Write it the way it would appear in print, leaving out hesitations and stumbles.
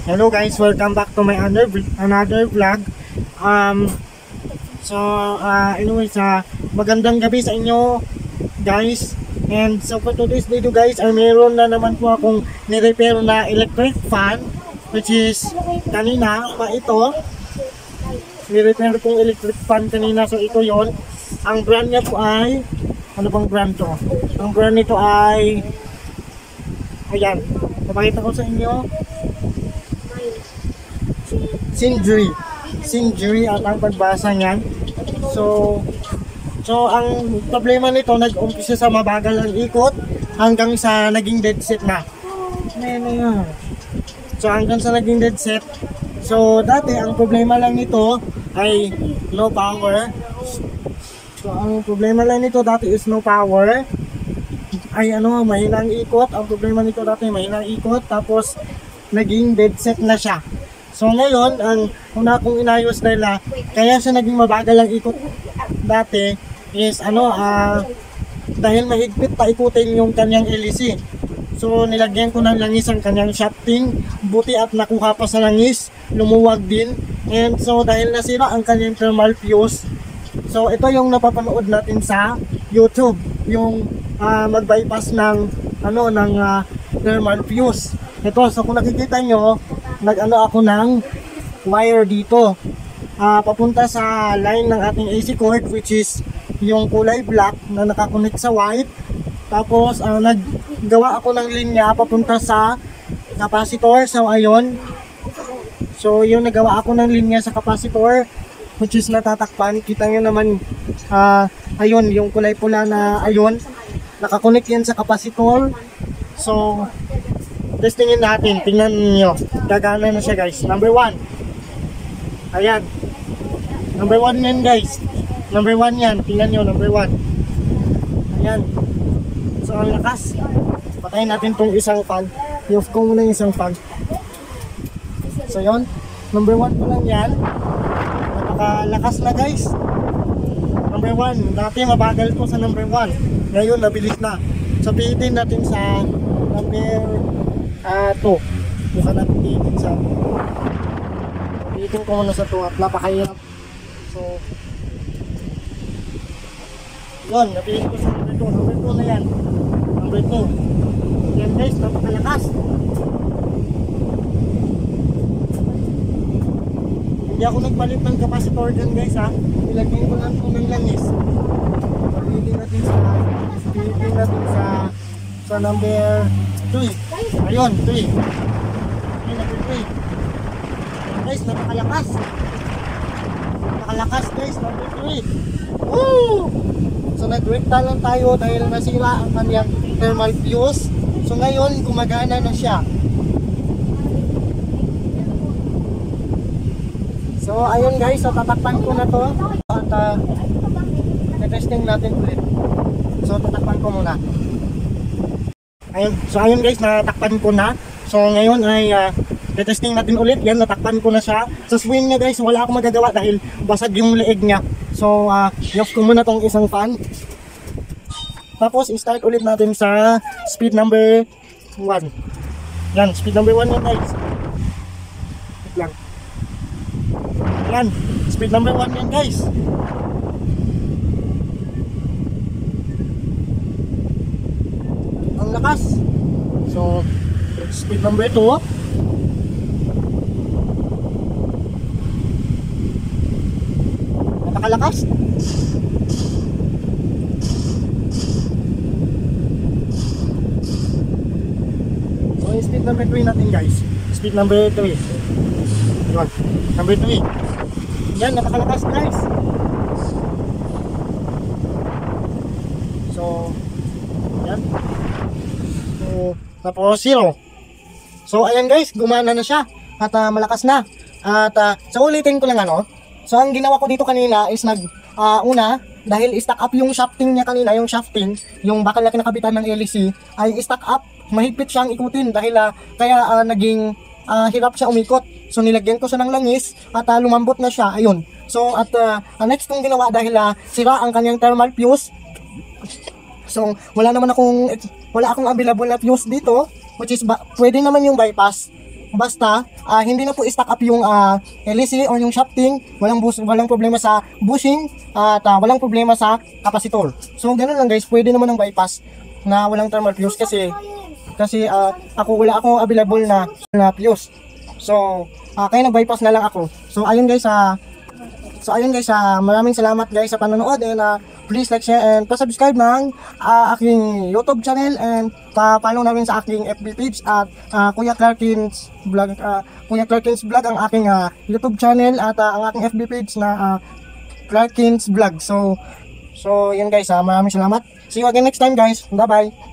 Hello guys, welcome back to my another vlog. Anyways, magandang gabi sa inyo guys. And so for today's video guys, ay mayroon na naman po akong nirepair na electric fan, which is kanina pa ito. Nirepair kong electric fan kanina, so ito yon. Ang brand niya po ay, ano bang brand to? Ang brand nito ay, ayan, papakita ko sa inyo. Sinjury at ang pagbasa niyan. So ang problema nito, nag-umpisa sa mabagal ang ikot hanggang sa naging dead set na. So hanggang sa naging dead set. So dati ang problema lang nito ay no power. So ang problema lang nito dati is no power. Ay mahinang ikot. Ang problema nito dati mahinang ikot, tapos naging dead set na siya. So ngayon, ang una kong inayos nila, kaya siya naging mabagal ang ikot dati is dahil mahigpit pa ikutin yung kanyang LEC. So nilagyan ko ng langis ang kanyang shafting, buti at nakuha pa sa langis, lumuwag din. And so dahil nasira ang kanyang thermal fuse, so ito yung napapanood natin sa YouTube, yung mag-bypass ng thermal fuse. Ito, so kung nakikita nyo, nag-ano ako ng wire dito papunta sa line ng ating AC cord, which is yung kulay black na nakakonect sa white. Tapos naggawa ako ng linya papunta sa capacitor. So ayun, so yung nagawa ako ng linya sa capacitor, which is natatakpan. Kita nyo naman, ayun, yung kulay pula na ayun, nakakonect yan sa capacitor. So testingin natin, tingnan niyo, gagana na siya guys. Number 1, ayan, number 1 yan guys, number 1 yan, tingnan niyo, number 1, ayan. So ang lakas, patayin natin tong isang fan, i-off ko muna yung isang fan. So yun, number 1 pa lang yan, napakalakas na guys. Number 1, dati mabagal to sa number 1, ngayon nabilis na. So pihitin natin sa number 2. Bukan natin pihitin sa pihitin ko muna sa 2 at napakahirap. So yun, napihin ko sa number 2. Number 2 na yan, number 2 yan guys, napakalakas. Hindi ako nagpalit ng capacitor dyan guys ha, ilagay ko lang po ng langis. Pihitin natin sa number 3. Ayun, 3. Ayun, number 3. Guys, napakalakas. Napakalakas guys, number 3. Woo! So nag-rekta lang tayo dahil nasira ang kanyang thermal fuse. So ngayon, gumagana na siya. So ayun guys, so tatakpan ko na to. At testing natin ulit. So tatakpan ko muna. Ayun, so ayun guys, natakpan ko na. So ngayon ay testing natin ulit. Yan, natakpan ko na siya. Sa swing niya guys, wala akong magagawa dahil basag yung leeg niya. So i-off ko muna tong isang fan. Tapos i-start ulit natin sa speed number 1. Yan, speed number 1 yan guys. Wait lang. Yan, speed number 1 yan guys. Ang lakas. So speed number 2. Napakalakas. So yung speed number 3 natin guys. Speed number 3. Yun, number 3. Yan, napakalakas guys. So yan. So tapos 0. So ayan guys, gumana na siya at malakas na. At so ulitin ko lang So ang ginawa ko dito kanina is una, dahil i-stack up yung shafting niya kanina, yung bakal na kinakabitan ng LEC ay i-stack up, mahigpit siyang ikutin dahil kaya naging hirap siya umikot. So nilagyan ko siya ng langis at lumambot na siya. Ayun. So at next kong ginawa dahil sira ang kanyang thermal fuse. So wala akong available na fuse dito, which is pwede naman yung bypass. basta hindi na po i-stack up yung LEC or yung shafting, walang problema sa bushing at walang problema sa capacitor. So ganun lang guys, pwede naman ng bypass na walang thermal fuse kasi wala akong available na fuse. So kaya nag-bypass na lang ako. So ayun guys, maraming salamat guys sa panonood, and please like, share, and pa-subscribe ng aking YouTube channel, and pa-follow na rin sa aking FB page at Kuya Clarkins Vlog. Kuya Clarkins Vlog ang aking YouTube channel at ang aking FB page na Clarkins Vlog. So yun guys, maraming salamat. See you again next time guys. Bye bye.